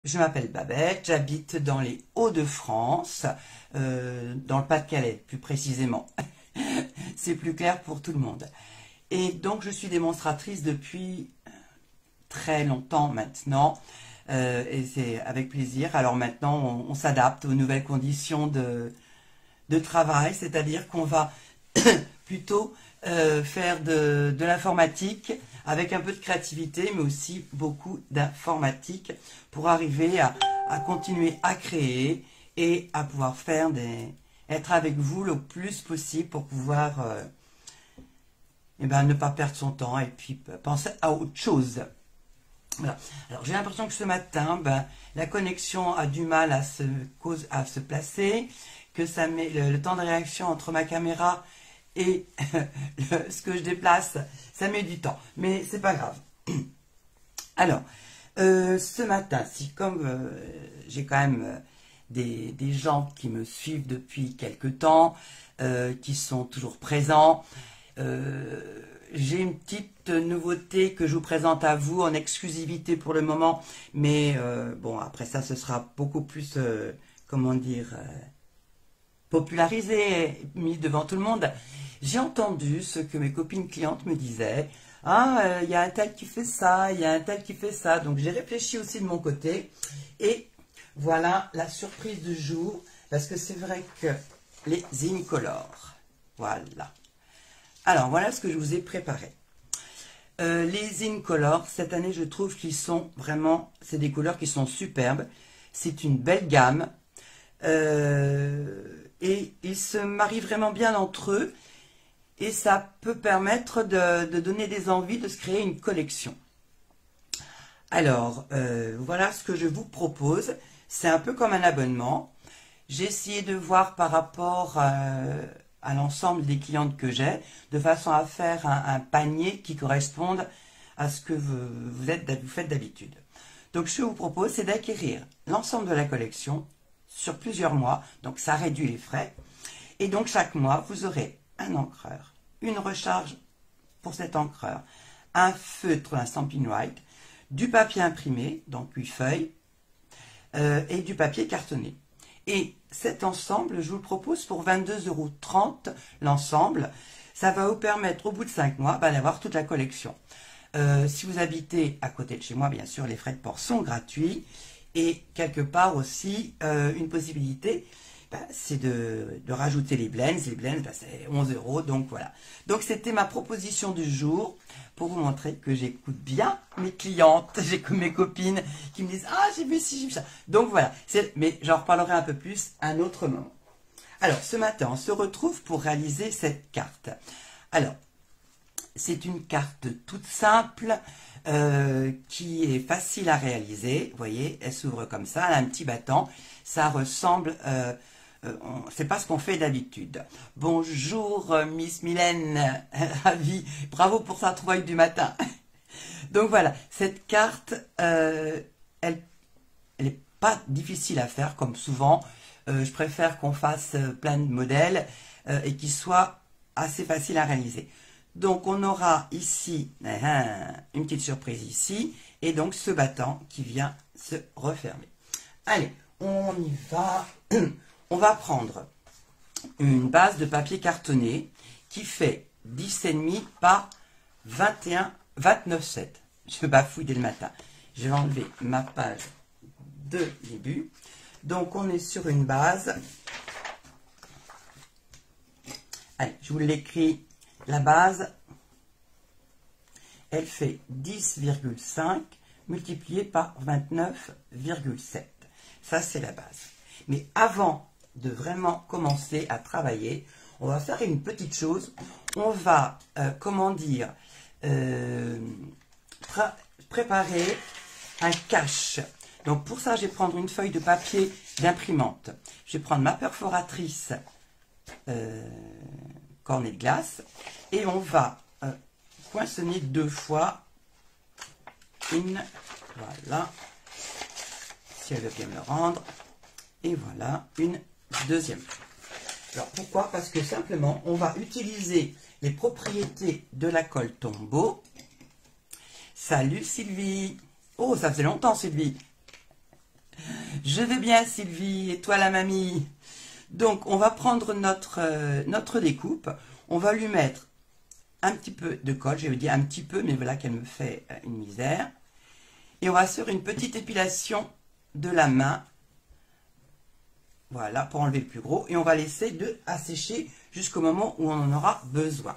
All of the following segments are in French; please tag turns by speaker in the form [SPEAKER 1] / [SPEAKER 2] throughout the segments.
[SPEAKER 1] Je m'appelle Babette, j'habite dans les Hauts-de-France, dans le Pas-de-Calais plus précisément. C'est plus clair pour tout le monde. Et donc je suis démonstratrice depuis très longtemps maintenant, et c'est avec plaisir. Alors maintenant on s'adapte aux nouvelles conditions de travail, c'est-à-dire qu'on va plutôt faire de l'informatique avec un peu de créativité, mais aussi beaucoup d'informatique pour arriver à continuer à créer et à pouvoir faire être avec vous le plus possible pour pouvoir ne pas perdre son temps et puis penser à autre chose. Voilà. Alors j'ai l'impression que ce matin, la connexion a du mal à se placer, que ça met le temps de réaction entre ma caméra et ce que je déplace, ça met du temps. Mais c'est pas grave. Alors, ce matin, si comme j'ai quand même des gens qui me suivent depuis quelque temps, qui sont toujours présents, j'ai une petite nouveauté que je vous présente à vous en exclusivité pour le moment, mais bon, après ça, ce sera beaucoup plus, comment dire, popularisé, mis devant tout le monde. J'ai entendu ce que mes copines clientes me disaient. Ah, il y a un tel qui fait ça, il y a un tel qui fait ça. Donc j'ai réfléchi aussi de mon côté. Et voilà la surprise du jour. Parce que c'est vrai que les Incolores. Voilà. Alors voilà ce que je vous ai préparé. Les Incolores, cette année je trouve qu'ils sont vraiment, c'est des couleurs qui sont superbes. C'est une belle gamme. Et ils se marient vraiment bien entre eux. Et ça peut permettre de donner des envies, de se créer une collection. Alors, voilà ce que je vous propose. C'est un peu comme un abonnement. J'ai essayé de voir par rapport à l'ensemble des clientes que j'ai, de façon à faire un panier qui corresponde à ce que vous faites d'habitude. Donc, ce que je vous propose, c'est d'acquérir l'ensemble de la collection sur plusieurs mois. Donc, ça réduit les frais. Et donc, chaque mois, vous aurez un encreur, une recharge pour cet encreur, un feutre, un Stampin' White, du papier imprimé, donc 8 feuilles, et du papier cartonné. Et cet ensemble, je vous le propose pour 22,30 € l'ensemble. Ça va vous permettre, au bout de 5 mois, d'avoir toute la collection. Si vous habitez à côté de chez moi, bien sûr, les frais de port sont gratuits. Et quelque part aussi, une possibilité, c'est de rajouter les blends. Les blends, c'est 11 €, donc voilà. Donc c'était ma proposition du jour pour vous montrer que j'écoute bien mes clientes, j'écoute mes copines qui me disent « Ah, j'ai vu ci, j'ai vu ça ». Donc voilà, mais j'en reparlerai un peu plus un autre moment. Alors, ce matin, on se retrouve pour réaliser cette carte. Alors, c'est une carte toute simple, qui est facile à réaliser. Vous voyez, elle s'ouvre comme ça, elle a un petit battant. Ça ressemble... c'est pas ce qu'on fait d'habitude. Bonjour Miss Mylène, ravie, bravo pour sa trouvaille du matin. Donc voilà, cette carte, elle n'est pas difficile à faire comme souvent. Je préfère qu'on fasse plein de modèles et qu'ils soient assez faciles à réaliser. Donc on aura ici une petite surprise ici et donc ce battant qui vient se refermer. Allez, on y va. On va prendre une base de papier cartonné qui fait 10,5 par 29,7. Je bafouille dès le matin. Je vais enlever ma page de début. Donc on est sur une base. Allez, je vous l'écris. La base, elle fait 10,5 multiplié par 29,7. Ça, c'est la base. Mais avant de vraiment commencer à travailler, on va faire une petite chose. On va, préparer un cache. Donc pour ça, je vais prendre une feuille de papier d'imprimante. Je vais prendre ma perforatrice cornet de glace et on va coinçonner 2 fois une, voilà, si elle veut bien me le rendre, et voilà une deuxième fois. Alors pourquoi? Parce que simplement on va utiliser les propriétés de la colle Tombow. Salut Sylvie. Oh, ça faisait longtemps Sylvie. Je vais bien Sylvie, et toi la mamie? Donc on va prendre notre découpe, on va lui mettre un petit peu de colle, je vais dire un petit peu, mais voilà qu'elle me fait une misère. Et on va faire une petite épilation de la main, voilà, pour enlever le plus gros. Et on va laisser assécher jusqu'au moment où on en aura besoin.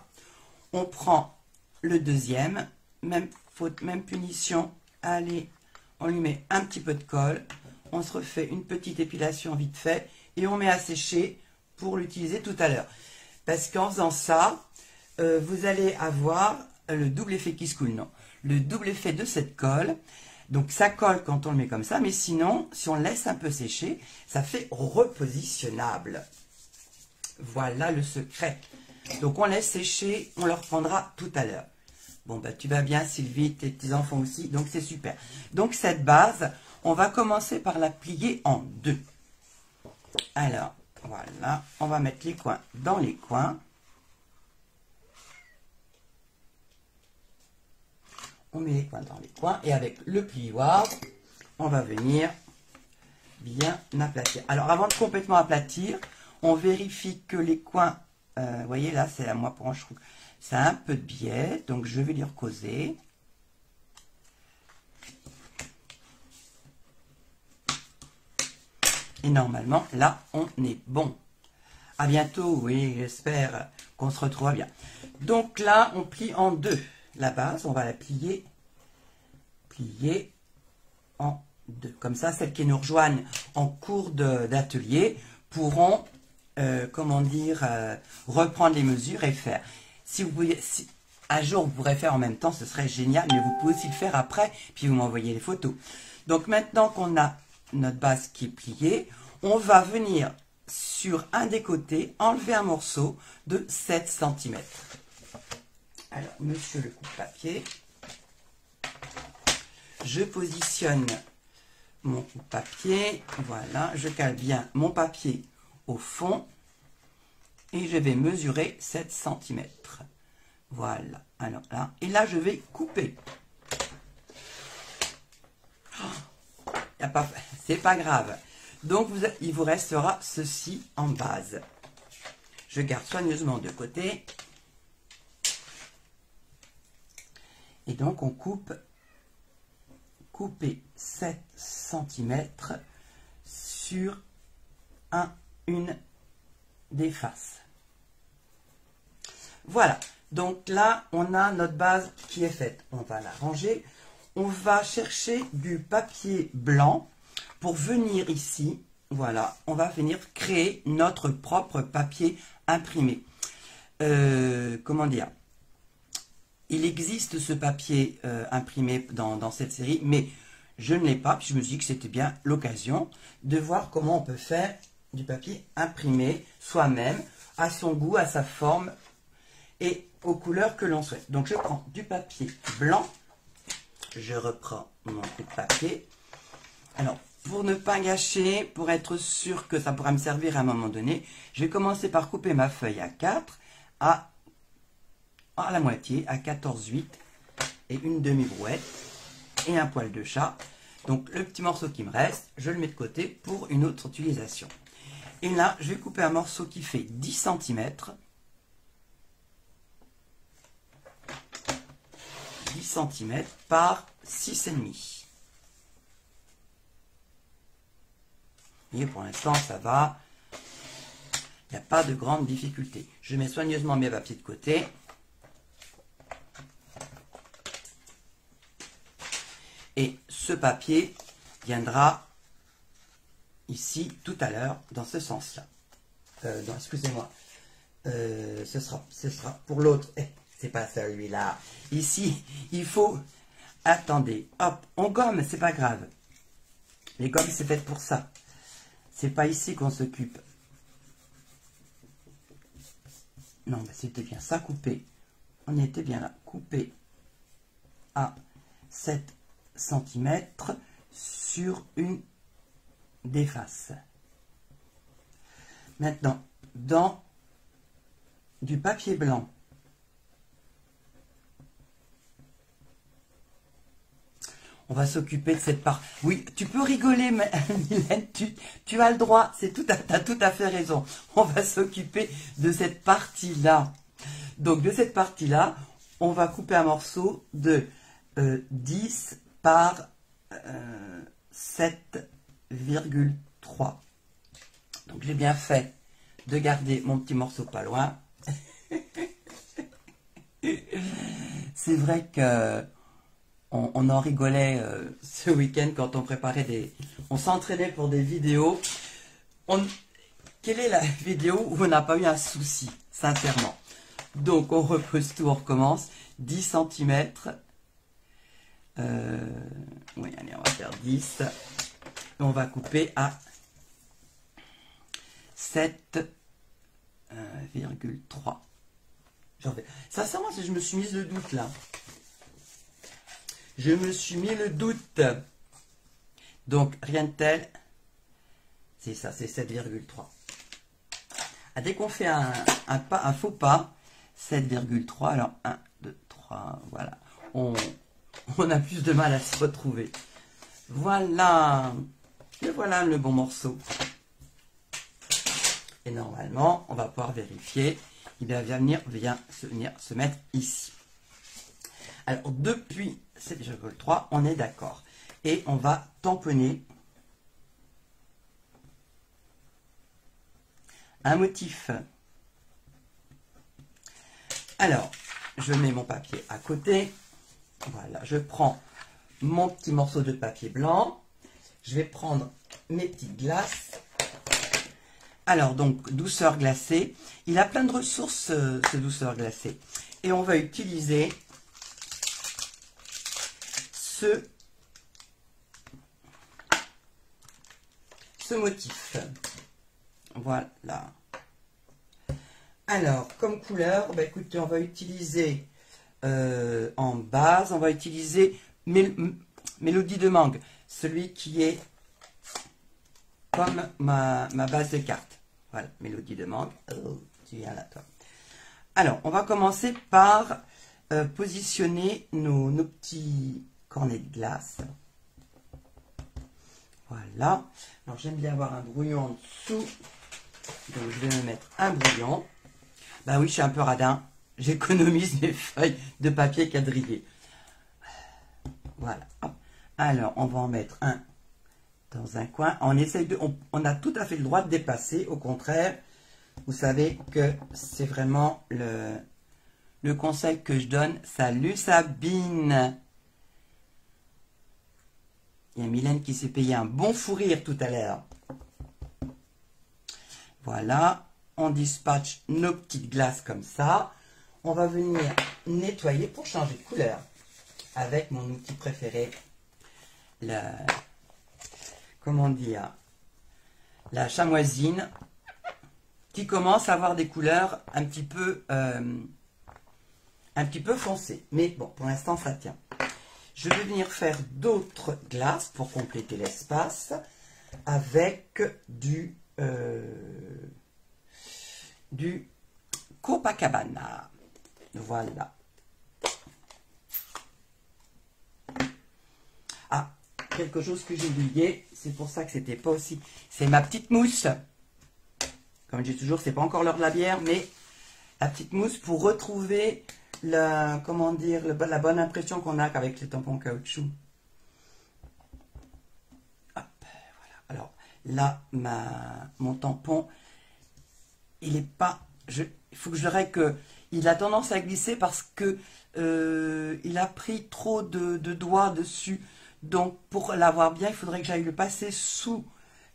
[SPEAKER 1] On prend le deuxième, même faute, même punition. Allez, on lui met un petit peu de colle. On se refait une petite épilation vite fait. Et on met à sécher pour l'utiliser tout à l'heure. Parce qu'en faisant ça, vous allez avoir le double effet qui se coule. Non, le double effet de cette colle. Donc ça colle quand on le met comme ça. Mais sinon, si on le laisse un peu sécher, ça fait repositionnable. Voilà le secret. Donc on laisse sécher, on le reprendra tout à l'heure. Bon, bah tu vas bien Sylvie, tes petits-enfants aussi, donc c'est super. Donc cette base, on va commencer par la plier en deux. Alors, voilà, on va mettre les coins dans les coins. On met les coins dans les coins et avec le plioir, on va venir bien aplatir. Alors, avant de complètement aplatir, on vérifie que les coins, vous voyez là, c'est à moi pour je trouve, ça a un peu de biais, donc je vais les recoser. Et normalement, là, on est bon. À bientôt, oui, j'espère qu'on se retrouvera bien. Donc là, on plie en deux. La base, on va la plier en deux. Comme ça, celles qui nous rejoignent en cours d'atelier pourront, comment dire, reprendre les mesures et faire. Si vous pouvez, un jour, vous pourrez faire en même temps, ce serait génial, mais vous pouvez aussi le faire après, puis vous m'envoyez les photos. Donc maintenant qu'on a notre base qui est pliée, on va venir sur un des côtés enlever un morceau de 7 cm. Alors, monsieur le coupe-papier, je positionne mon coupe-papier, voilà, je cale bien mon papier au fond et je vais mesurer 7 cm. Voilà, alors là, et là je vais couper. C'est pas grave. Donc il vous restera ceci en base. Je garde soigneusement de côté. Et donc on couper 7 cm sur une des faces. Voilà. Donc là, on a notre base qui est faite. On va la ranger. On va chercher du papier blanc pour venir ici. Voilà, on va venir créer notre propre papier imprimé. Comment dire? Il existe ce papier imprimé dans cette série, mais je ne l'ai pas. Puis je me suis dit que c'était bien l'occasion de voir comment on peut faire du papier imprimé soi-même, à son goût, à sa forme et aux couleurs que l'on souhaite. Donc je prends du papier blanc, je reprends mon coupe-papier. Alors, pour ne pas gâcher, pour être sûr que ça pourra me servir à un moment donné, je vais commencer par couper ma feuille à 4, à la moitié, à 14,8 et une demi-brouette et un poil de chat. Donc le petit morceau qui me reste, je le mets de côté pour une autre utilisation. Et là, je vais couper un morceau qui fait 10 cm. 10 cm par 6,5. Et pour l'instant, ça va. Il n'y a pas de grande difficulté. Je mets soigneusement mes papiers de côté. Et ce papier viendra ici tout à l'heure dans ce sens-là. Excusez-moi. Ce sera pour l'autre. C'est pas celui-là. Ici, il faut... Attendez. Hop, on gomme, c'est pas grave. Les gommes, c'est fait pour ça. C'est pas ici qu'on s'occupe. Non, ben c'était bien ça, coupé. On était bien là. Coupé à 7 cm sur une des faces. Maintenant, dans du papier blanc, On va s'occuper de cette part. Oui, tu peux rigoler, mais Mylène, tu as le droit. T'as tout à fait raison. On va s'occuper de cette partie-là. Donc, de cette partie-là, on va couper un morceau de 10 par 7,3. Donc, j'ai bien fait de garder mon petit morceau pas loin. C'est vrai que on en rigolait ce week-end quand on préparait on s'entraînait pour des vidéos. Quelle est la vidéo où on n'a pas eu un souci, sincèrement? Donc, on repose tout, on recommence. 10 cm. Oui, allez, on va faire 10. Et on va couper à 7,3. Sincèrement, je me suis mis le doute là. Je me suis mis le doute. Donc, rien de tel. C'est ça, c'est 7,3. Dès qu'on fait un faux pas, 7,3, alors 1, 2, 3, voilà. On a plus de mal à se retrouver. Voilà. Et voilà le bon morceau. Et normalement, on va pouvoir vérifier. Il va venir se mettre ici. Alors, depuis 7,3, on est d'accord. Et on va tamponner un motif. Alors, je mets mon papier à côté. Voilà, je prends mon petit morceau de papier blanc. Je vais prendre mes petites glaces. Alors, donc, douceur glacée. Il a plein de ressources, ce douceur glacée. Et on va utiliser ce motif. Voilà. Alors, comme couleur, bah, écoutez, on va utiliser en base, on va utiliser Mélodie de Mangue, celui qui est comme ma base de cartes. Voilà, Mélodie de Mangue. Oh, tu viens là, toi. Alors, on va commencer par positionner nos petits cornets de glace. Voilà. Alors, j'aime bien avoir un brouillon en dessous. Donc, je vais me mettre un brouillon. Ben oui, je suis un peu radin. J'économise mes feuilles de papier quadrillé. Voilà. Hop. Alors, on va en mettre un dans un coin. On a tout à fait le droit de dépasser. Au contraire, vous savez que c'est vraiment le conseil que je donne. Salut Sabine! Il y a Mylène qui s'est payé un bon fou rire tout à l'heure. Voilà. On dispatche nos petites glaces comme ça. On va venir nettoyer pour changer de couleur. Avec mon outil préféré. Comment dire, la chamoisine, qui commence à avoir des couleurs un petit peu foncées. Mais bon, pour l'instant, ça tient. Je vais venir faire d'autres glaces pour compléter l'espace avec du Copacabana. Voilà. Ah, quelque chose que j'ai oublié, c'est pour ça que c'était pas aussi. C'est ma petite mousse. Comme je dis toujours, c'est pas encore l'heure de la bière, mais la petite mousse pour retrouver la bonne impression qu'on a avec les tampons caoutchouc. Hop, voilà. Alors là, mon tampon, il est pas. Il faut que je dirais que il a tendance à glisser parce que il a pris trop de doigts dessus. Donc, pour l'avoir bien, il faudrait que j'aille le passer sous,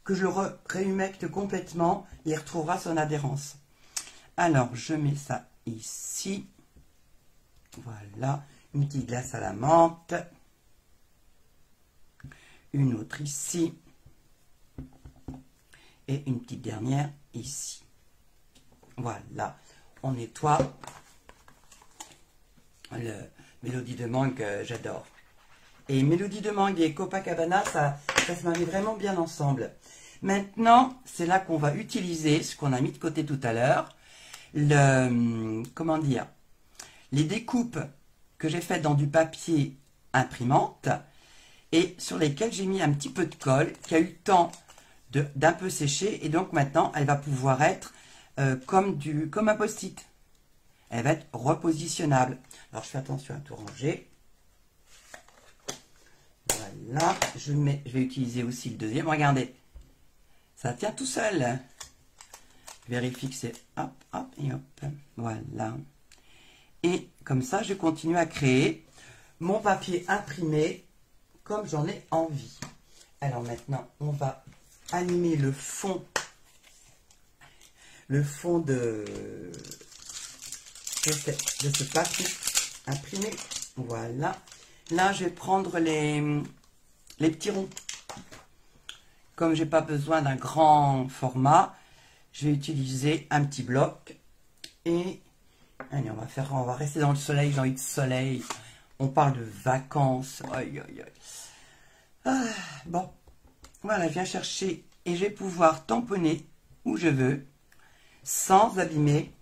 [SPEAKER 1] que je le réhumecte complètement. Et il retrouvera son adhérence. Alors, je mets ça ici. Voilà. Une petite glace à la menthe. Une autre ici. Et une petite dernière ici. Voilà. On nettoie. Le Mélodie de Mangue, j'adore. Et Mélodie de Mangue et Copacabana, ça se marie vraiment bien ensemble. Maintenant, c'est là qu'on va utiliser ce qu'on a mis de côté tout à l'heure. Comment dire, les découpes que j'ai faites dans du papier imprimante. et sur lesquels j'ai mis un petit peu de colle qui a eu le temps d'un peu sécher, et donc maintenant elle va pouvoir être comme un post-it. Elle va être repositionnable. Alors je fais attention à tout ranger. Voilà, je vais utiliser aussi le deuxième. Regardez, ça tient tout seul. Vérifie que c'est hop, hop et hop. Voilà. Et comme ça, je continue à créer mon papier imprimé comme j'en ai envie. Alors maintenant, on va animer le fond de ce papier imprimé. Voilà. Là, je vais prendre les petits ronds. Comme j'ai pas besoin d'un grand format, je vais utiliser un petit bloc. Et allez, on va rester dans le soleil. J'ai envie de soleil. On parle de vacances. Aïe, aïe, aïe. Ah, bon, voilà, je viens chercher et je vais pouvoir tamponner où je veux sans abîmer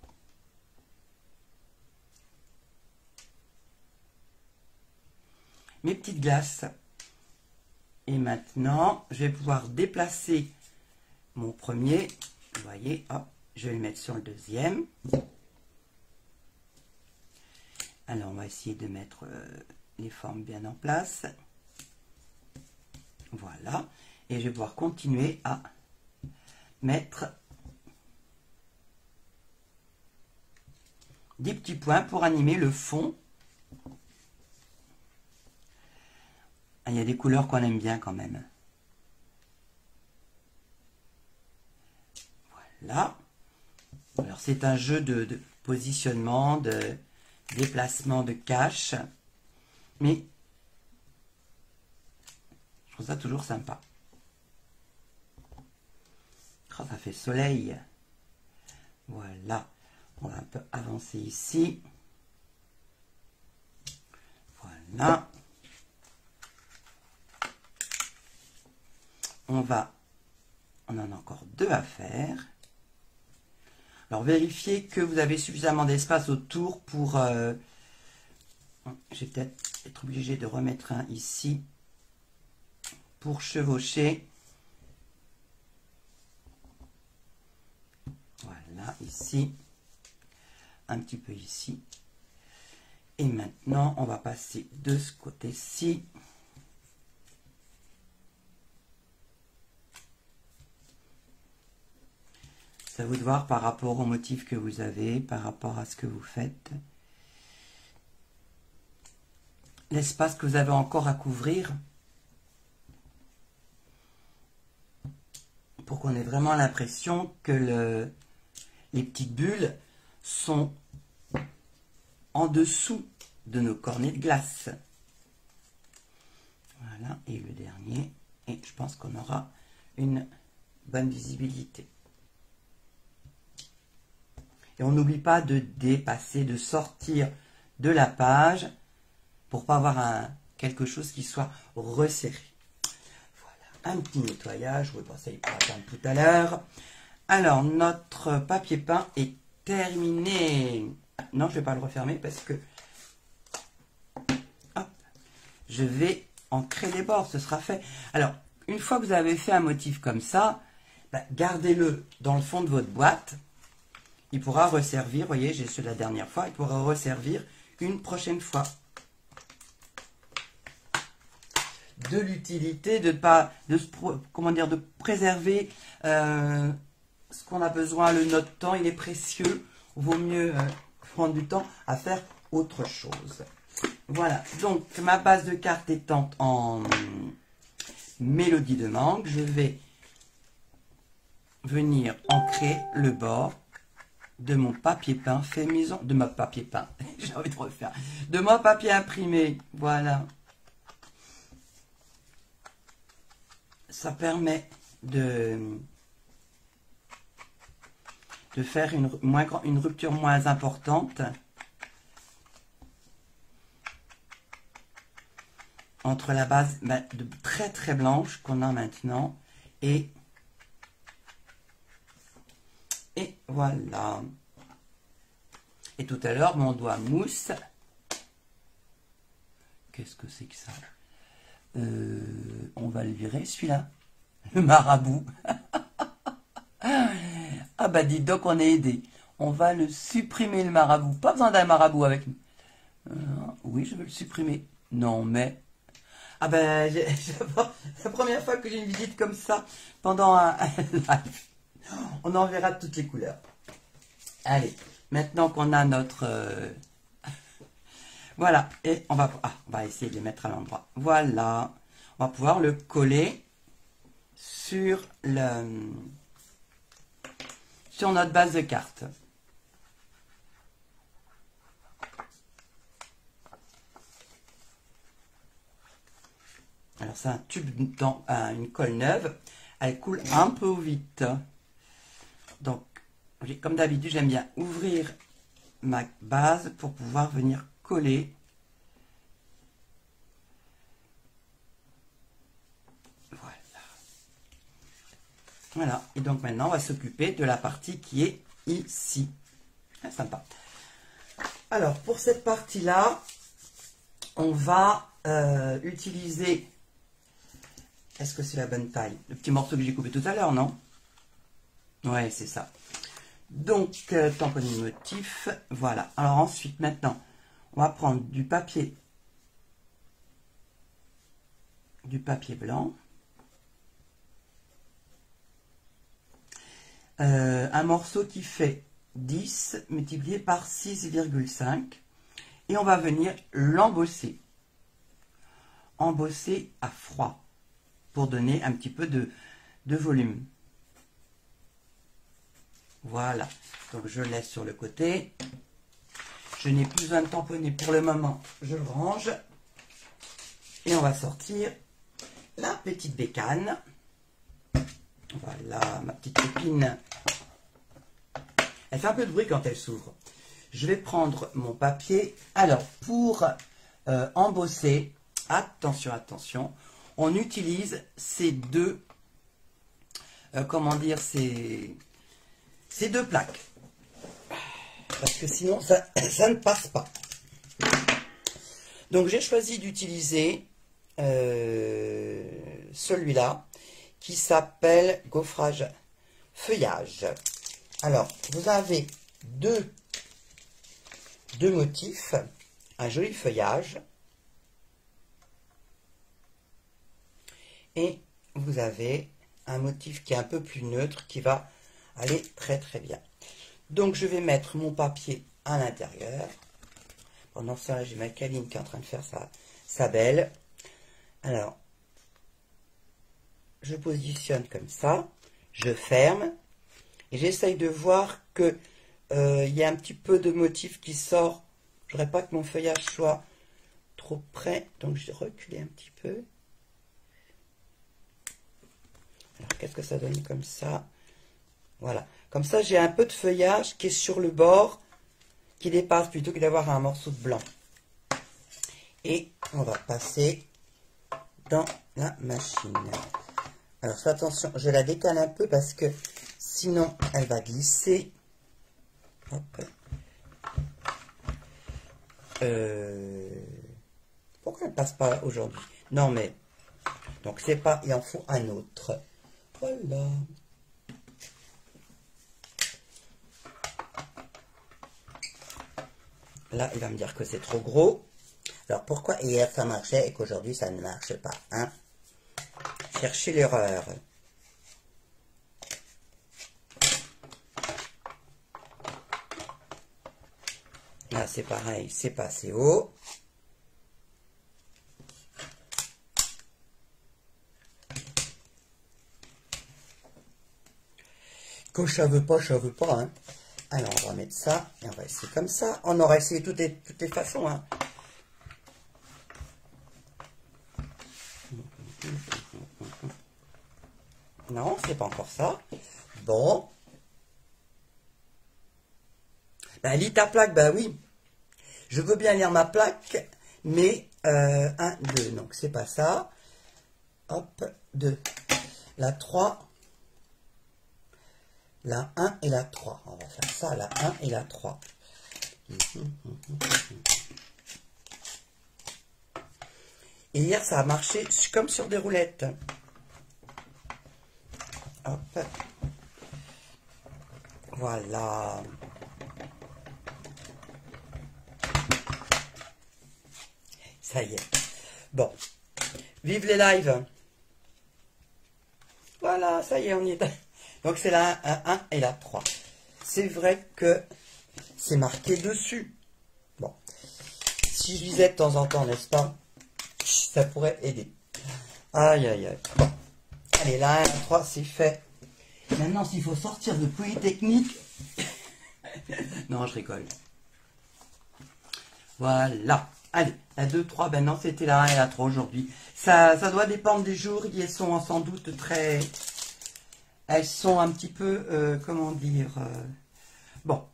[SPEAKER 1] mes petites glaces. Et maintenant, je vais pouvoir déplacer mon premier. Vous voyez, hop, je vais le mettre sur le deuxième. Alors, on va essayer de mettre les formes bien en place. Voilà. Et je vais pouvoir continuer à mettre des petits points pour animer le fond. Il y a des couleurs qu'on aime bien quand même. Voilà. Alors, c'est un jeu de positionnement, de déplacement de cache. Mais je trouve ça toujours sympa. Oh, ça fait soleil. Voilà. On va un peu avancer ici. Voilà. On en a encore deux à faire. Alors, vérifiez que vous avez suffisamment d'espace autour pour... je vais peut-être être obligé de remettre un ici pour chevaucher. Voilà, ici. Un petit peu ici. Et maintenant, on va passer de ce côté-ci. C'est à vous de voir par rapport au motif que vous avez, par rapport à ce que vous faites. L'espace que vous avez encore à couvrir. Pour qu'on ait vraiment l'impression que les petites bulles sont en dessous de nos cornets de glace. Voilà, et le dernier. Et je pense qu'on aura une bonne visibilité. Et on n'oublie pas de dépasser, de sortir de la page pour pas avoir quelque chose qui soit resserré. Voilà, un petit nettoyage. Oui, bon, ça il pourra attendre tout à l'heure. Alors, notre papier peint est terminé. Non, je ne vais pas le refermer parce que hop, je vais ancrer les bords, ce sera fait. Alors, une fois que vous avez fait un motif comme ça, gardez-le dans le fond de votre boîte. Il pourra resservir, vous voyez, j'ai celui de la dernière fois, il pourra resservir une prochaine fois. De l'utilité de préserver ce qu'on a besoin, notre temps, il est précieux. Il vaut mieux prendre du temps à faire autre chose. Voilà, donc ma base de cartes étant en mélodie de mangue, je vais venir ancrer le bord de mon papier peint fait maison, de ma papier peint, j'ai envie de refaire, de mon papier imprimé, voilà. Ça permet de faire une rupture moins importante entre la base de très très blanche qu'on a maintenant et voilà. Et tout à l'heure, mon doigt mousse. Qu'est-ce que c'est que ça? On va le virer, celui-là. Le marabout. Ah bah dis donc, on est aidé. On va le supprimer, le marabout. Pas besoin d'un marabout avec nous. Oui, je veux le supprimer. Non, mais... Ah ben, c'est la première fois que j'ai une visite comme ça pendant un live. On en verra toutes les couleurs. Allez, maintenant qu'on a notre... voilà, et on va essayer de les mettre à l'endroit. Voilà, on va pouvoir le coller sur notre base de cartes. Alors c'est un tube dans une colle neuve, elle coule un peu vite. Donc, comme d'habitude, j'aime bien ouvrir ma base pour pouvoir venir coller. Voilà. Voilà, et donc maintenant on va s'occuper de la partie qui est ici. Ah, sympa. Alors pour cette partie-là, on va utiliser... Est-ce que c'est la bonne taille? Le petit morceau que j'ai coupé tout à l'heure, non? Ouais, c'est ça. Donc, tamponner le motif. Voilà. Alors ensuite, maintenant, on va prendre du papier blanc. Un morceau qui fait 10 multiplié par 6,5. Et on va venir l'embosser. Embosser à froid. Pour donner un petit peu de volume. Voilà. Donc je le laisse sur le côté. Je n'ai plus besoin de tamponner pour le moment. Je le range. Et on va sortir la petite bécane. Voilà, ma petite copine. Elle fait un peu de bruit quand elle s'ouvre. Je vais prendre mon papier. Alors, pour embosser, attention, attention, on utilise ces deux, comment dire, ces deux plaques. Parce que sinon, ça ne passe pas. Donc, j'ai choisi d'utiliser celui-là, qui s'appelle Gaufrage Feuillage. Alors, vous avez deux motifs, un joli feuillage, et vous avez un motif qui est un peu plus neutre, qui va aller très très bien. Donc je vais mettre mon papier à l'intérieur. Pendant ce temps-là, j'ai ma Caline qui est en train de faire sa belle. Alors, je positionne comme ça, je ferme, et j'essaye de voir que il y a un petit peu de motif qui sort. Je voudrais pas que mon feuillage soit trop près, donc je vais reculer un petit peu. Alors, qu'est-ce que ça donne comme ça? Voilà. Comme ça, j'ai un peu de feuillage qui est sur le bord, qui dépasse plutôt que d'avoir un morceau de blanc. Et on va passer dans la machine. Alors, fais attention, je la décale un peu parce que sinon, elle va glisser. Hop. Pourquoi elle ne passe pas aujourd'hui? Non, mais... Donc, c'est pas... Il en faut un autre. Voilà. Là, il va me dire que c'est trop gros. Alors, pourquoi hier ça marchait et qu'aujourd'hui ça ne marche pas, hein? Cherchez l'erreur. Là, c'est pareil, c'est pas assez haut. Que je veux pas, hein. Alors, on va mettre ça, et on va essayer comme ça. On aura essayé toutes les façons, hein. Non, c'est pas encore ça. Bon. Ben, lis ta plaque, ben oui. Je veux bien lire ma plaque, mais 1, 2, donc c'est pas ça. Hop, 2. La 3. La 1 et la 3. On va faire ça, la 1 et la 3. Et hier, ça a marché comme sur des roulettes. Hop. Voilà. Ça y est. Bon. Vive les lives. Voilà, ça y est, on y est. Donc c'est la 1 et la 3. C'est vrai que c'est marqué dessus. Bon. Si je lisais de temps en temps, n'est-ce pas? Ça pourrait aider. Aïe, aïe, aïe. Bon. Allez, la 1 et la 3, c'est fait. Maintenant, s'il faut sortir de Polytechnique... non, je rigole. Voilà. Allez, la 2, 3, ben non, c'était la 1 et la 3 aujourd'hui. Ça doit dépendre des jours. Elles sont sans doute très... Elles sont un petit peu, comment dire... Bon.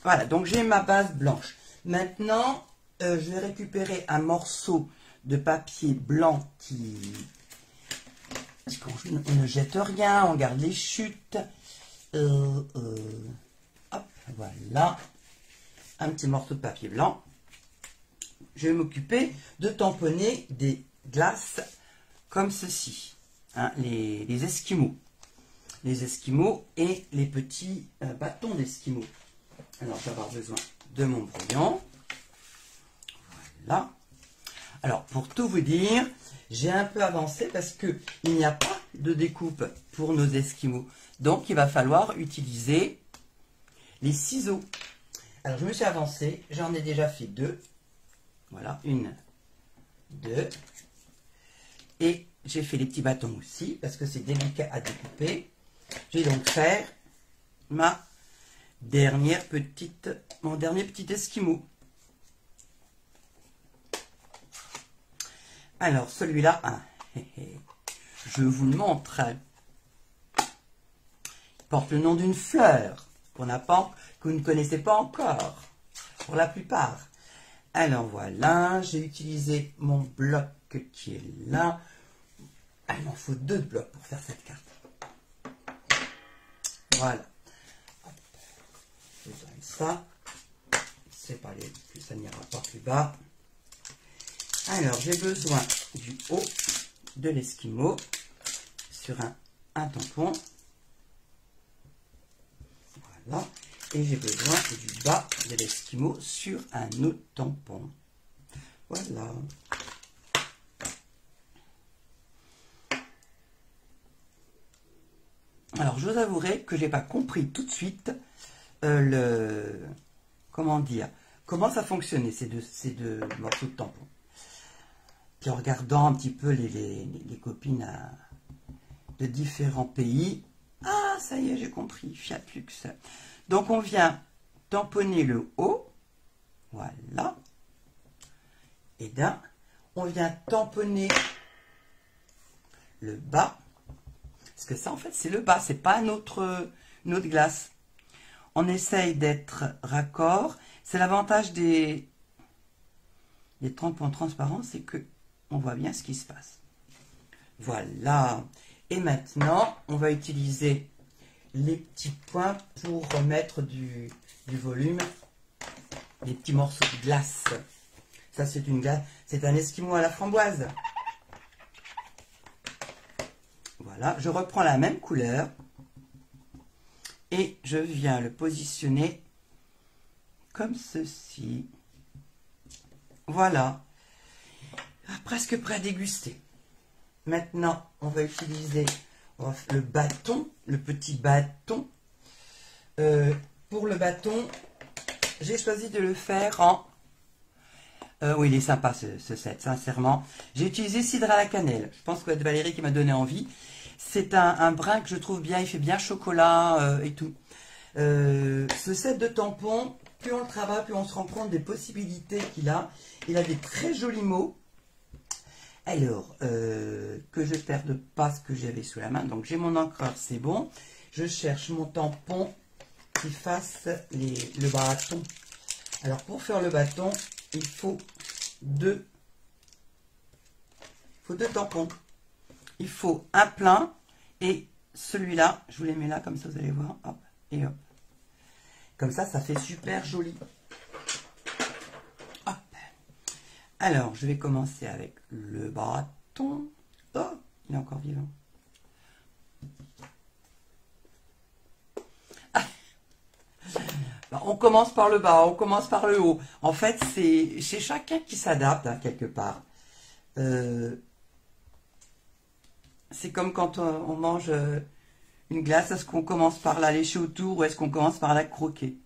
[SPEAKER 1] Voilà, donc j'ai ma base blanche. Maintenant, je vais récupérer un morceau de papier blanc qui... On ne jette rien, on garde les chutes. Hop, voilà. Un petit morceau de papier blanc. Je vais m'occuper de tamponner des glaces comme ceci. Hein, les esquimaux. Les esquimaux et les petits bâtons d'esquimaux. Alors, je vais avoir besoin de mon brouillon. Voilà. Alors, pour tout vous dire, j'ai un peu avancé parce qu'il n'y a pas de découpe pour nos esquimaux. Donc, il va falloir utiliser les ciseaux. Alors, je me suis avancé. J'en ai déjà fait 2. Voilà, 1, 2. Et j'ai fait les petits bâtons aussi parce que c'est délicat à découper. Je vais donc faire mon dernier petit esquimau. Alors, celui-là, je vous le montre. Il porte le nom d'une fleur que vous ne connaissez pas encore, pour la plupart. Alors, voilà, j'ai utilisé mon bloc qui est là. Ah, il m'en faut 2 blocs pour faire cette carte. Voilà. Je donne ça. C'est pas les... ça n'ira pas plus bas. Alors, j'ai besoin du haut de l'esquimau sur un tampon. Voilà. Et j'ai besoin du bas de l'esquimau sur un autre tampon. Voilà. Alors, je vous avouerai que je n'ai pas compris tout de suite comment dire, comment ça fonctionnait, ces deux morceaux de tampon. Puis en regardant un petit peu les copines de différents pays, ah, ça y est, j'ai compris, Fiat Lux. Donc, on vient tamponner le haut, voilà, et là, on vient tamponner le bas, parce que ça, en fait, c'est le bas, c'est pas notre glace. On essaye d'être raccord. C'est l'avantage des tampons transparents, c'est que on voit bien ce qui se passe. Voilà. Et maintenant, on va utiliser les petits points pour remettre du volume, les petits morceaux de glace. Ça, c'est une glace, c'est un esquimau à la framboise. Voilà, je reprends la même couleur et je viens le positionner comme ceci. Voilà, presque prêt à déguster. Maintenant, on va utiliser le bâton, le petit bâton. Pour le bâton, j'ai choisi de le faire en... oui, il est sympa ce set, sincèrement. J'ai utilisé cidre à la cannelle. Je pense que c'est Valérie qui m'a donné envie. C'est un brin que je trouve bien, il fait bien chocolat et tout. Ce set de tampons, plus on le travaille, plus on se rend compte des possibilités qu'il a. Il a des très jolis mots. Alors, que je ne perde pas ce que j'avais sous la main. Donc, j'ai mon encreur, c'est bon. Je cherche mon tampon qui fasse le bâton. Alors, pour faire le bâton, il faut deux tampons. Il faut un plein et celui-là, je vous les mets là, comme ça, vous allez voir. Hop, et hop. Comme ça, ça fait super joli. Hop. Alors, je vais commencer avec le bâton. Oh, il est encore vivant. On commence par le bas, on commence par le haut. En fait, c'est chez chacun qui s'adapte, hein, quelque part. C'est comme quand on mange une glace, est-ce qu'on commence par la lécher autour ou est-ce qu'on commence par la croquer?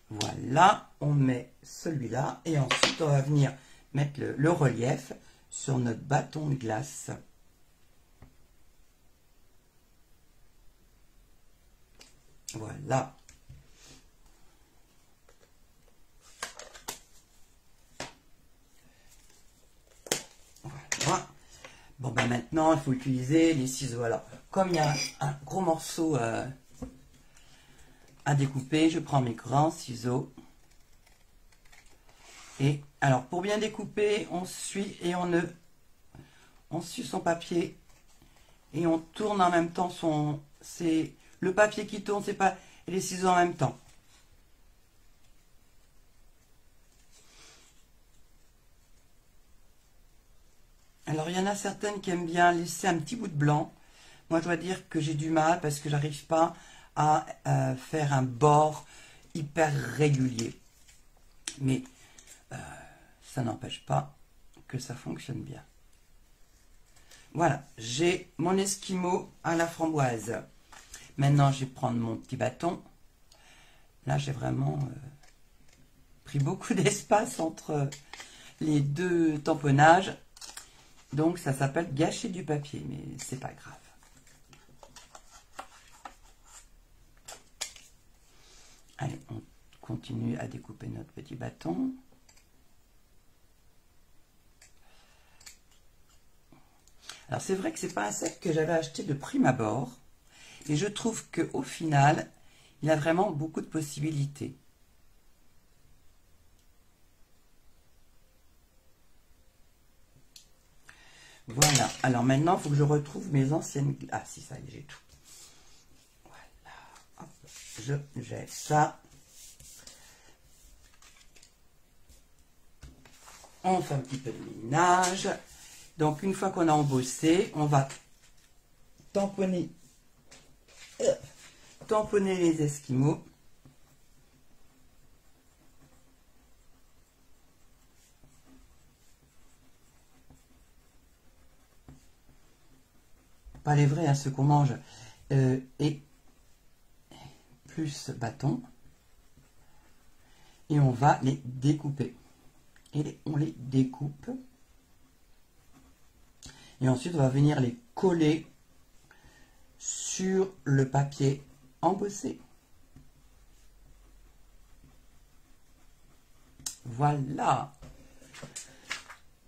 [SPEAKER 1] Voilà, on met celui-là et ensuite on va venir mettre le relief sur notre bâton de glace. Voilà. Voilà. Bon, ben maintenant, il faut utiliser les ciseaux. Alors, comme il y a un gros morceau à découper, je prends mes grands ciseaux. Et alors, pour bien découper, on suit et on suit son papier et on tourne en même temps c'est le papier qui tourne, c'est pas les ciseaux en même temps. Alors, il y en a certaines qui aiment bien laisser un petit bout de blanc. Moi, je dois dire que j'ai du mal parce que j'arrive pas à faire un bord hyper régulier. Mais ça n'empêche pas que ça fonctionne bien. Voilà, j'ai mon esquimau à la framboise. Maintenant, je vais prendre mon petit bâton. Là, j'ai vraiment pris beaucoup d'espace entre les deux tamponnages. Donc, ça s'appelle gâcher du papier, mais c'est pas grave. Allez, on continue à découper notre petit bâton. Alors, c'est vrai que c'est pas un set que j'avais acheté de prime abord. Et je trouve qu'au final, il a vraiment beaucoup de possibilités. Voilà. Alors maintenant, il faut que je retrouve mes anciennes... Ah si, ça y est, j'ai tout. Voilà. Hop, j'ai ça. On fait un petit peu de ménage. Donc, une fois qu'on a embossé, on va tamponner les esquimaux. Pas les vrais, hein, ceux qu'on mange. Et plus bâton. Et on va les découper. Et on les découpe. Et ensuite, on va venir les coller sur le papier embossé. Voilà.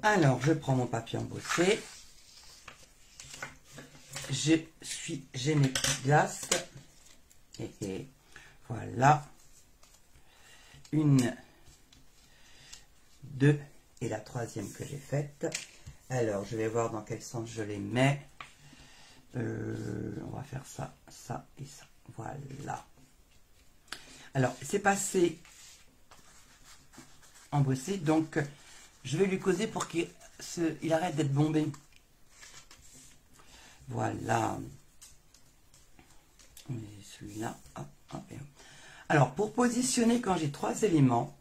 [SPEAKER 1] Alors, je prends mon papier embossé. J'ai mes petites glaces. Et voilà. Une, deux et la troisième que j'ai faite. Alors, je vais voir dans quel sens je les mets. On va faire ça, ça et ça. Voilà. Alors, c'est passé embossé. Donc, je vais lui causer pour qu'il arrête d'être bombé. Voilà. Celui-là. Alors, pour positionner, quand j'ai trois éléments,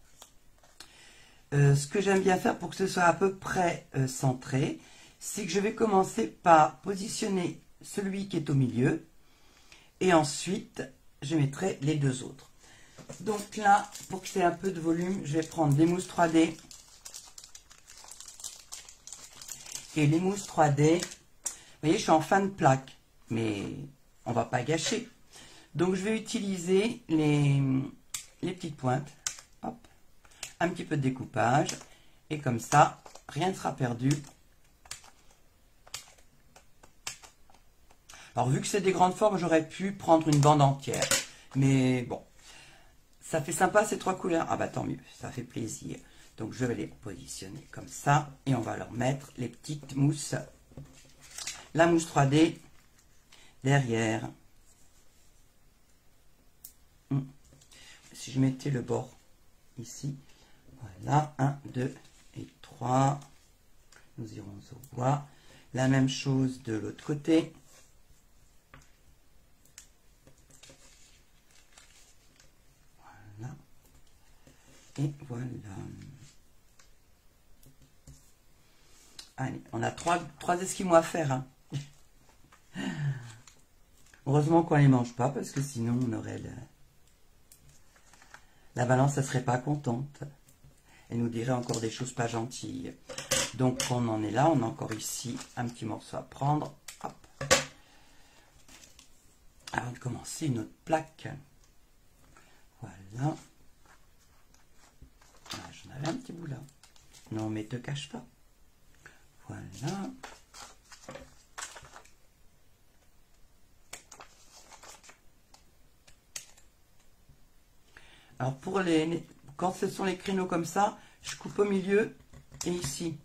[SPEAKER 1] ce que j'aime bien faire pour que ce soit à peu près centré, c'est que je vais commencer par positionner celui qui est au milieu et ensuite je mettrai les deux autres. Donc là, pour que c'est un peu de volume, je vais prendre des mousses 3D. Et les mousses 3D, vous voyez, je suis en fin de plaque, mais on ne va pas gâcher. Donc je vais utiliser les petites pointes. Hop. Un petit peu de découpage et comme ça, rien ne sera perdu. Alors vu que c'est des grandes formes, j'aurais pu prendre une bande entière. Mais bon, ça fait sympa ces trois couleurs. Ah bah tant mieux, ça fait plaisir. Donc je vais les positionner comme ça et on va leur mettre les petites mousses. La mousse 3D derrière. Si je mettais le bord ici, Voilà, 1, 2 et 3. Nous irons au bois. La même chose de l'autre côté. Voilà. Et voilà. Allez, on a trois esquimaux à faire. Hein. Heureusement qu'on ne les mange pas, parce que sinon on aurait la balance, elle serait pas contente. Elle nous dirait encore des choses pas gentilles. Donc on en est là, on a encore ici un petit morceau à prendre. Hop. Avant de commencer, une autre plaque. Voilà. Ah, j'en avais un petit bout là. Non, mais te cache pas. Voilà. Alors pour quand ce sont les créneaux comme ça, je coupe au milieu et ici.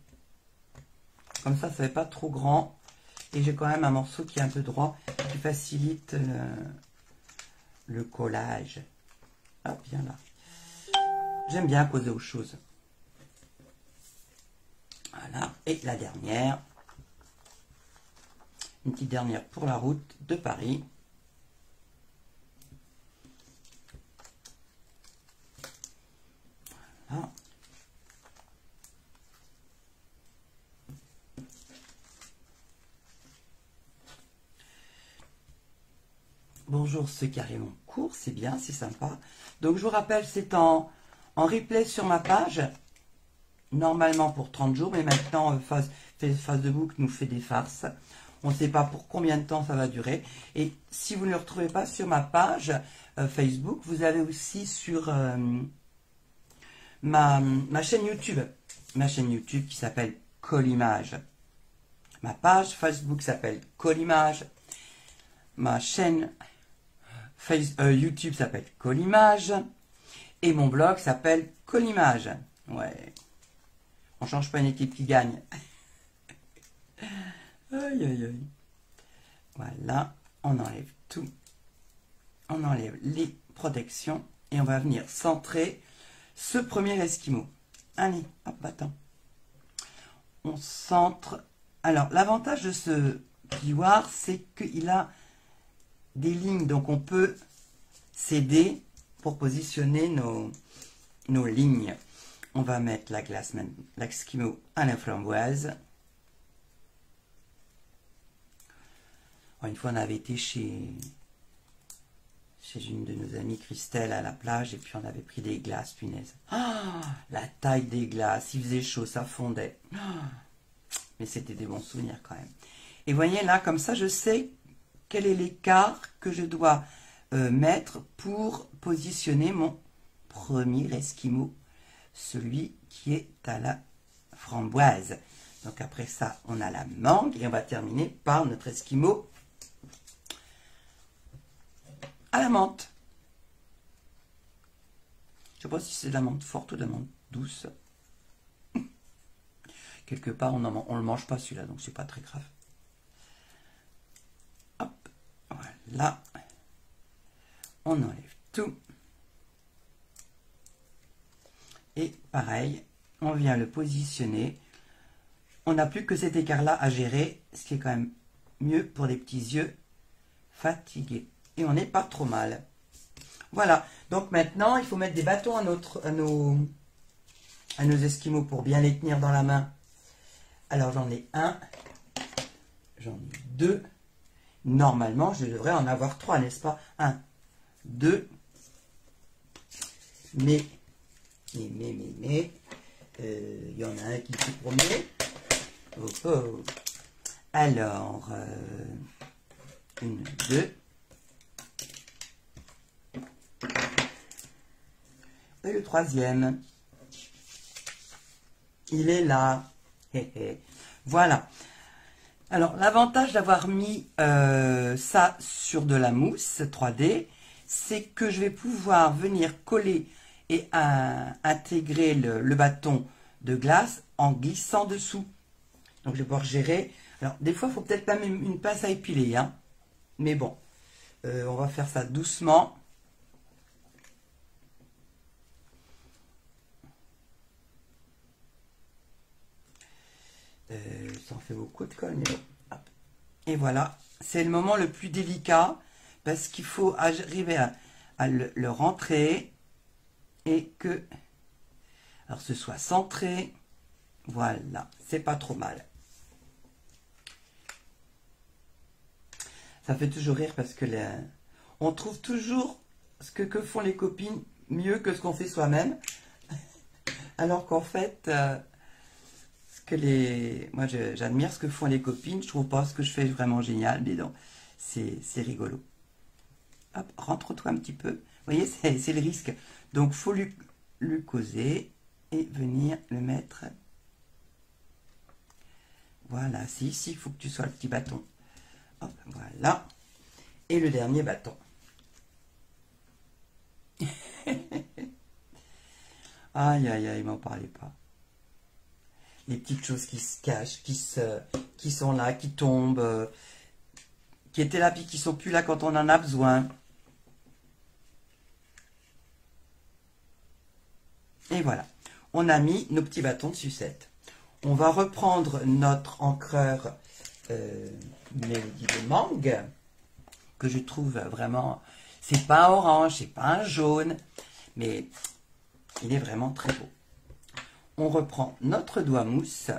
[SPEAKER 1] Comme ça fait pas trop grand. Et j'ai quand même un morceau qui est un peu droit, qui facilite le collage. Hop, bien là. J'aime bien poser aux choses. Voilà. Et la dernière. Une petite dernière pour la route de Paris. Voilà. Bonjour ceux qui arrivent en cours, c'est bien, c'est sympa. Donc je vous rappelle, c'est en replay sur ma page, normalement pour 30 jours, mais maintenant Facebook nous fait des farces. On ne sait pas pour combien de temps ça va durer. Et si vous ne le retrouvez pas sur ma page Facebook, vous avez aussi sur ma chaîne YouTube. Ma chaîne YouTube qui s'appelle Collimage. Ma page Facebook s'appelle Collimage. Ma chaîne YouTube s'appelle Collimage. Et mon blog s'appelle Collimage. Ouais. On change pas une équipe qui gagne. Aïe, aïe, aïe. Voilà. On enlève tout. On enlève les protections. Et on va venir centrer ce premier esquimau. Allez, hop, attends. On centre. Alors, l'avantage de ce plioir, c'est qu'il a des lignes. Donc, on peut s'aider pour positionner nos lignes. On va mettre la glace, l'esquimau à la framboise. Une fois, on avait été chez une de nos amies, Christelle, à la plage, et puis on avait pris des glaces, punaise. Ah, la taille des glaces, il faisait chaud, ça fondait. Ah, mais c'était des bons souvenirs quand même. Et voyez là, comme ça, je sais quel est l'écart que je dois mettre pour positionner mon premier esquimau, celui qui est à la framboise. Donc après ça, on a la mangue et on va terminer par notre esquimau à la menthe. Je ne sais pas si c'est de la menthe forte ou de la menthe douce. Quelque part, on ne le mange pas celui-là, donc c'est pas très grave. Hop, voilà. On enlève tout. Et pareil, on vient le positionner. On n'a plus que cet écart-là à gérer, ce qui est quand même mieux pour les petits yeux fatigués. Et on n'est pas trop mal. Voilà. Donc maintenant, il faut mettre des bâtons à nos esquimaux pour bien les tenir dans la main. Alors j'en ai un, j'en ai deux. Normalement, je devrais en avoir trois, n'est-ce pas? Un, deux. Mais, il y en a un qui s'est promené. Oh, oh. Alors, une, deux. Et le troisième, il est là. Voilà. Alors, l'avantage d'avoir mis ça sur de la mousse 3D, c'est que je vais pouvoir venir coller et intégrer le bâton de glace en glissant dessous. Donc, je vais pouvoir gérer. Alors, des fois, il faut peut-être même une pince à épiler, hein. Mais bon, on va faire ça doucement. Ça en fait beaucoup de colle, mais bon. Hop. Et voilà, c'est le moment le plus délicat parce qu'il faut arriver à le rentrer et que alors ce soit centré. Voilà, c'est pas trop mal. Ça fait toujours rire parce que on trouve toujours ce que font les copines mieux que ce qu'on fait soi-même. Alors qu'en fait, moi j'admire ce que font les copines. Je trouve pas ce que je fais vraiment génial, mais non, c'est rigolo. Hop, rentre-toi un petit peu. Vous voyez, c'est le risque. Donc, faut lui causer et venir le mettre. Voilà, c'est ici qu'il faut que tu sois le petit bâton. Hop, voilà. Et le dernier bâton. Aïe, aïe, aïe, m'en parlez pas. Les petites choses qui se cachent, qui sont là, qui tombent, qui étaient là, puis qui sont plus là quand on en a besoin. Et voilà. On a mis nos petits bâtons de sucette. On va reprendre notre encreur Melody de mangue, que je trouve vraiment... C'est pas un orange, c'est pas un jaune, mais il est vraiment très beau. On reprend notre doigt mousse.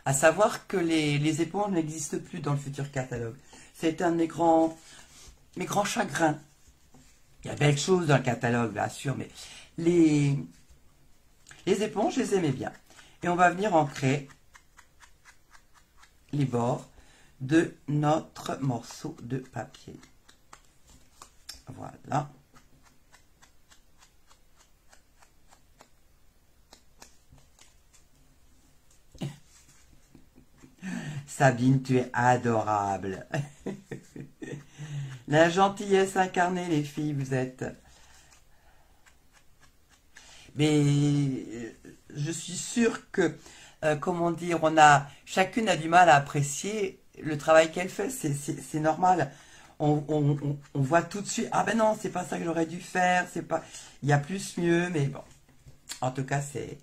[SPEAKER 1] À savoir que les éponges n'existent plus dans le futur catalogue. C'est un de mes grands chagrins. Il y a belles choses dans le catalogue, bien sûr, mais les éponges, je les aimais bien. Et on va venir ancrer les bords de notre morceau de papier. Voilà. Sabine, tu es adorable. La gentillesse incarnée, les filles, vous êtes. Mais je suis sûre que, comment dire, chacune a du mal à apprécier le travail qu'elle fait. C'est normal. On voit tout de suite, ah ben non, c'est pas ça que j'aurais dû faire, c'est pas, il y a plus mieux, mais bon. En tout cas, c'est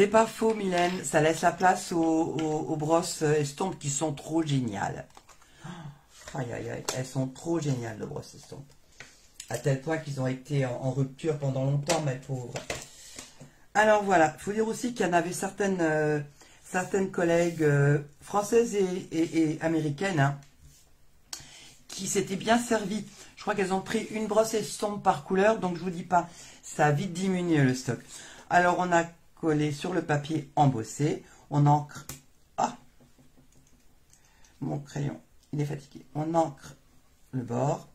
[SPEAKER 1] pas faux, Mylène. Ça laisse la place aux brosses estompes qui sont trop géniales. Aïe, aïe, aïe. Elles sont trop géniales, les brosses estompes. À tel point qu'ils ont été en rupture pendant longtemps, mes pauvres. Alors voilà, il faut dire aussi qu'il y en avait certaines collègues françaises et américaines hein, qui s'étaient bien servies. Je crois qu'elles ont pris une brosse estompe par couleur, donc je vous dis pas, ça a vite diminué le stock. Alors on a collé sur le papier embossé, on encre... Ah, mon crayon, il est fatigué. On encre le bord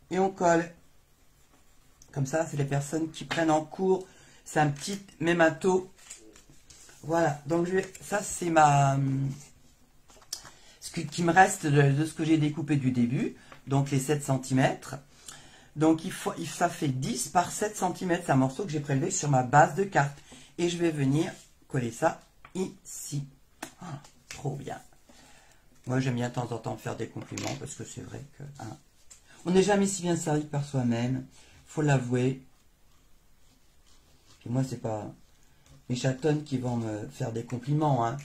[SPEAKER 1] et on colle. Comme ça, c'est les personnes qui prennent en cours. C'est un petit mémato. Voilà, donc ça c'est ce qui me reste de ce que j'ai découpé du début, donc les 7 cm. Donc ça fait 10 par 7 cm, c'est un morceau que j'ai prélevé sur ma base de carte. Et je vais venir coller ça ici. Ah, trop bien. Moi j'aime bien de temps en temps faire des compliments parce que c'est vrai que hein, on n'est jamais si bien servi par soi-même, faut l'avouer. Puis moi c'est pas mes chatonnes qui vont me faire des compliments. Hein.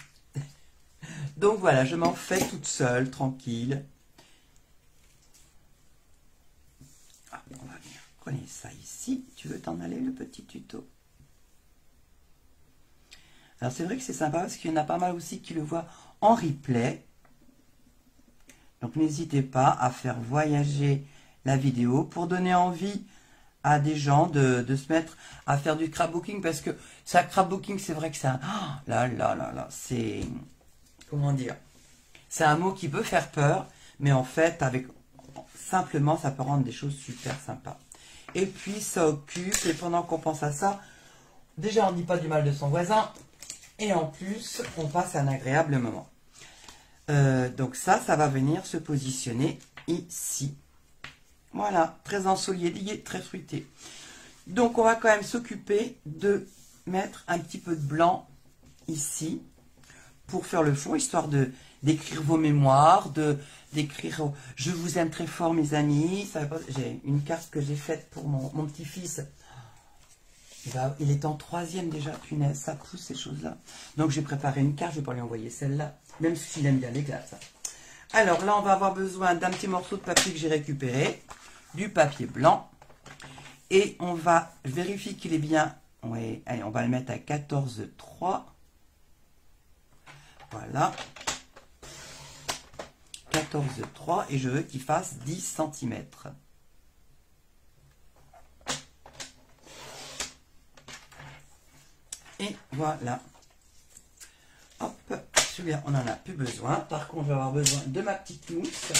[SPEAKER 1] Donc voilà, je m'en fais toute seule, tranquille. Ah, on va venir coller ça ici. Tu veux t'en aller, le petit tuto? Alors c'est vrai que c'est sympa parce qu'il y en a pas mal aussi qui le voient en replay. Donc n'hésitez pas à faire voyager la vidéo pour donner envie à des gens de se mettre à faire du scrapbooking, parce que ça, scrapbooking, c'est vrai que c'est un... Oh, là, c'est... Comment dire? C'est un mot qui peut faire peur, mais en fait, simplement, ça peut rendre des choses super sympas. Et puis, ça occupe, et pendant qu'on pense à ça, déjà, on ne dit pas du mal de son voisin, et en plus, on passe un agréable moment. Donc ça va venir se positionner ici. Voilà, très ensoleillé, très fruité. Donc, on va quand même s'occuper de mettre un petit peu de blanc ici pour faire le fond, histoire d'écrire vos mémoires, d'écrire « Je vous aime très fort, mes amis ». J'ai une carte que j'ai faite pour mon petit-fils. Il est en 3e déjà, punaise, ça pousse ces choses-là. Donc j'ai préparé une carte, je vais pas lui envoyer celle-là, même s'il aime bien les glaces. Alors là, on va avoir besoin d'un petit morceau de papier que j'ai récupéré, du papier blanc, et on va vérifier qu'il est bien. Oui, allez, on va le mettre à 14,3. Voilà. 14,3 et je veux qu'il fasse 10 cm. Et voilà. Hop, celui-là, on n'en a plus besoin. Par contre, je vais avoir besoin de ma petite mousse.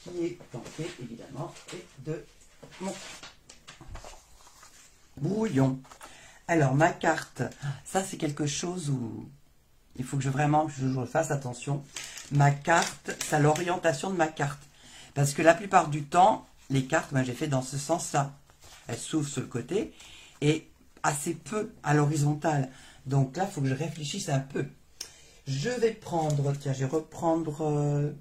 [SPEAKER 1] Qui est tentée, évidemment, et de mon brouillon. Alors, ma carte, ça c'est quelque chose où il faut que je fasse attention. Ma carte, c'est l'orientation de ma carte. Parce que la plupart du temps, les cartes, j'ai fait dans ce sens-là. Elles s'ouvrent sur le côté et assez peu à l'horizontale. Donc là, il faut que je réfléchisse un peu. Je vais prendre, tiens, je vais reprendre...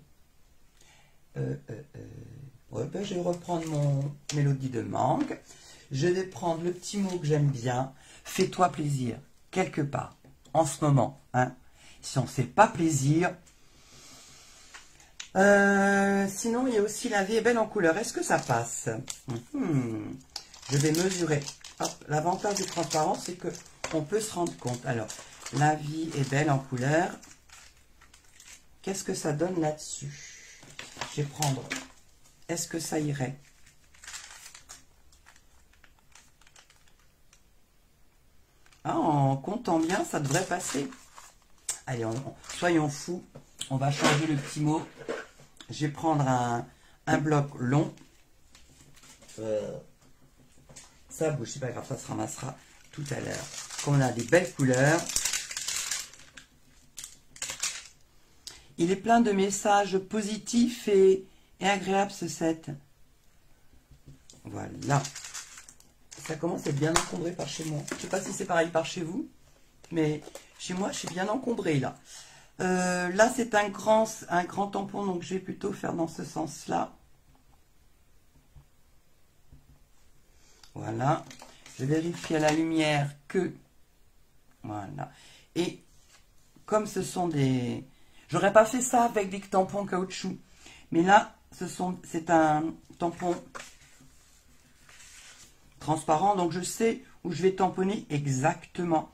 [SPEAKER 1] je vais reprendre mon mélodie de mangue. Je vais prendre le petit mot que j'aime bien. Fais-toi plaisir, quelque part, en ce moment. Hein. Si on ne fait pas plaisir... sinon, il y a aussi la vie est belle en couleur. Est-ce que ça passe? Je vais mesurer. L'avantage du transparent, c'est qu'on peut se rendre compte. Alors, la vie est belle en couleur. Qu'est-ce que ça donne là-dessus? Je vais prendre. Est-ce que ça irait? En comptant bien, ça devrait passer. Allez, soyons fous. On va changer le petit mot. Je vais prendre un bloc long. Ça bouge, c'est pas grave, ça se ramassera tout à l'heure. Comme on a des belles couleurs. Il est plein de messages positifs et agréables ce set. Voilà. Ça commence à être bien encombré par chez moi. Je ne sais pas si c'est pareil par chez vous, mais chez moi, je suis bien encombré là. Là, c'est un grand tampon, donc je vais plutôt faire dans ce sens-là. Voilà. Je vérifie à la lumière que... Voilà. Et comme ce sont des... J'aurais pas fait ça avec des tampons caoutchouc. Mais là, c'est un tampon transparent. Donc, je sais où je vais tamponner exactement.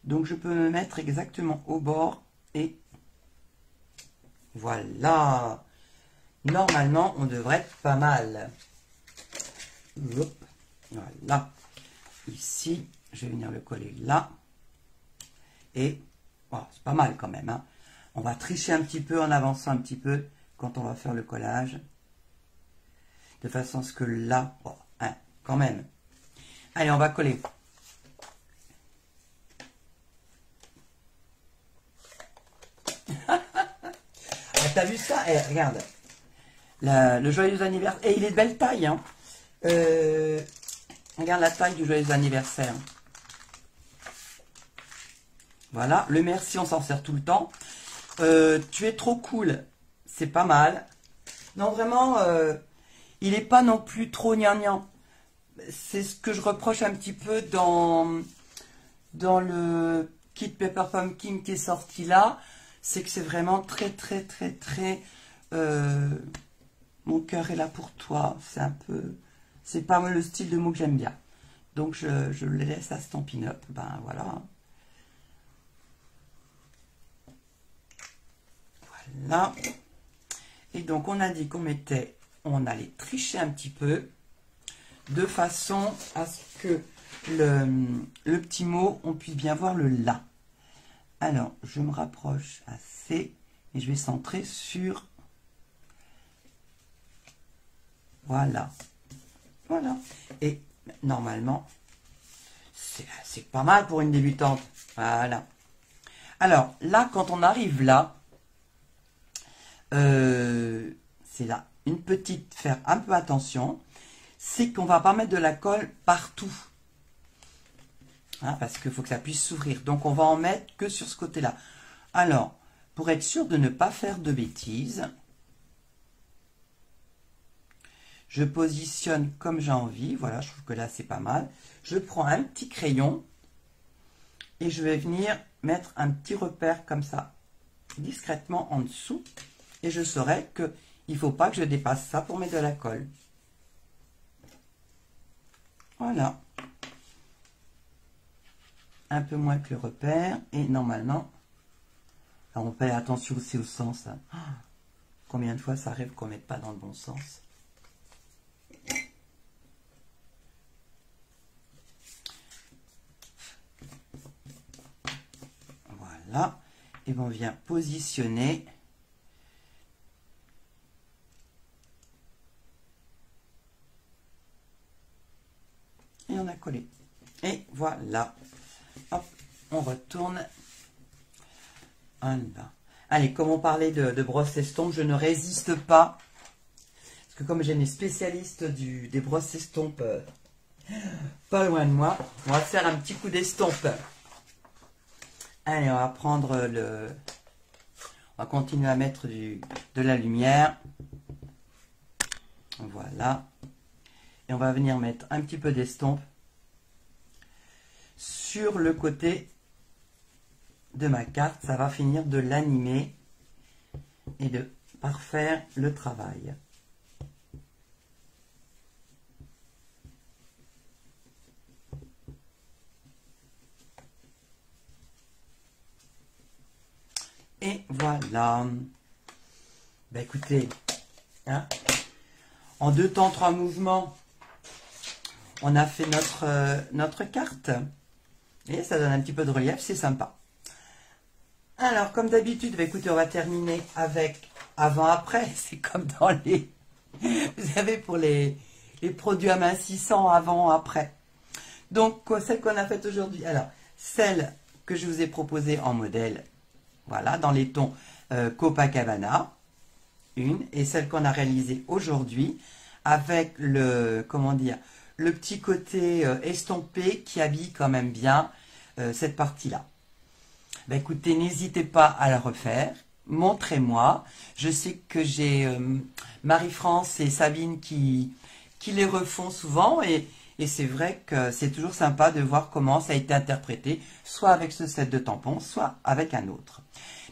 [SPEAKER 1] Donc, je peux me mettre exactement au bord. Et voilà. Normalement, on devrait être pas mal. Hop. Voilà. Ici, je vais venir le coller là. Et voilà, c'est pas mal quand même. Hein. On va tricher un petit peu en avançant un petit peu quand on va faire le collage. De façon à ce que là, bon, hein, quand même. Allez, on va coller. T'as vu ça? Eh, regarde. Le joyeux anniversaire. Et il est de belle taille. Hein. Regarde la taille du joyeux anniversaire. Voilà. Le merci, on s'en sert tout le temps. Tu es trop cool. C'est pas mal. Non, vraiment, il n'est pas non plus trop gnangnan. C'est ce que je reproche un petit peu dans le kit Pepper Pumpkin qui est sorti là. C'est que c'est vraiment très, très, très, très... mon cœur est là pour toi. C'est un peu... C'est pas le style de mot que j'aime bien. Donc, je le laisse à Stampin' Up. Ben, voilà. Voilà. Et donc, on a dit on allait tricher un petit peu de façon à ce que le petit mot, on puisse bien voir le là. Alors, je me rapproche assez et je vais centrer sur... Voilà. Voilà. Et normalement, c'est pas mal pour une débutante. Voilà. Alors, là, quand on arrive là, c'est là, une petite, faire un peu attention, c'est qu'on va pas mettre de la colle partout. Hein, parce qu'il faut que ça puisse s'ouvrir. Donc, on va en mettre que sur ce côté-là. Alors, pour être sûr de ne pas faire de bêtises, je positionne comme j'ai envie. Voilà, je trouve que là, c'est pas mal. Je prends un petit crayon et je vais venir mettre un petit repère comme ça, discrètement en dessous. Et je saurai qu'il ne faut pas que je dépasse ça pour mettre de la colle. Voilà. Un peu moins que le repère. Et normalement, alors on fait attention aussi au sens. Hein. Combien de fois ça arrive qu'on ne mette pas dans le bon sens? Voilà. Et on vient positionner. Et on a collé. Et voilà. Hop, on retourne. Voilà. Allez, comme on parlait de brosse estompe, je ne résiste pas. Parce que comme j'ai une spécialiste des brosses estompes pas loin de moi, on va faire un petit coup d'estompe. Allez, on va prendre on va continuer à mettre de la lumière. Voilà. Et on va venir mettre un petit peu d'estompe sur le côté de ma carte. Ça va finir de l'animer et de parfaire le travail. Et voilà. Ben écoutez, hein, en 2 temps, 3 mouvements, on a fait notre carte. Et ça donne un petit peu de relief, c'est sympa. Alors, comme d'habitude, ben écoutez, on va terminer avec avant-après. C'est comme dans les... Vous savez, pour les produits amincissants, avant-après. Donc, celle qu'on a faite aujourd'hui. Alors, celle que je vous ai proposée en modèle, voilà, dans les tons Copacabana, une. Et celle qu'on a réalisée aujourd'hui, avec comment dire, le petit côté estompé qui habille quand même bien cette partie-là. Ben écoutez, n'hésitez pas à la refaire, montrez-moi. Je sais que j'ai Marie-France et Sabine qui les refont souvent et c'est vrai que c'est toujours sympa de voir comment ça a été interprété, soit avec ce set de tampons, soit avec un autre.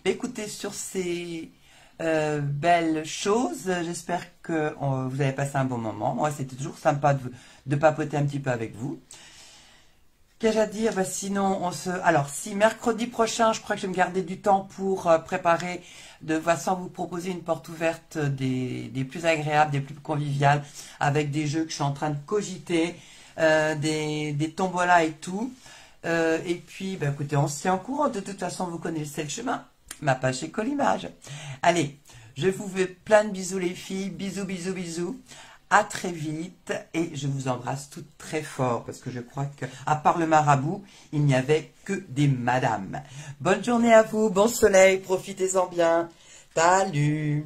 [SPEAKER 1] Ben écoutez, sur ces belles choses, j'espère que vous avez passé un bon moment. Moi, c'était toujours sympa de papoter un petit peu avec vous. Qu'ai-je à dire? Ben, sinon, alors, si mercredi prochain, je crois que je vais me garder du temps pour préparer, de façon à vous proposer une porte ouverte des plus agréables, des plus conviviales, avec des jeux que je suis en train de cogiter, des tombolas et tout. Et puis, ben, écoutez, on se tient au courant. De toute façon, vous connaissez le chemin. Ma page est Collimage. Allez, je vous fais plein de bisous les filles. Bisous, bisous, bisous. À très vite et je vous embrasse toutes très fort parce que je crois que, à part le marabout, il n'y avait que des madames. Bonne journée à vous, bon soleil, profitez-en bien. Salut!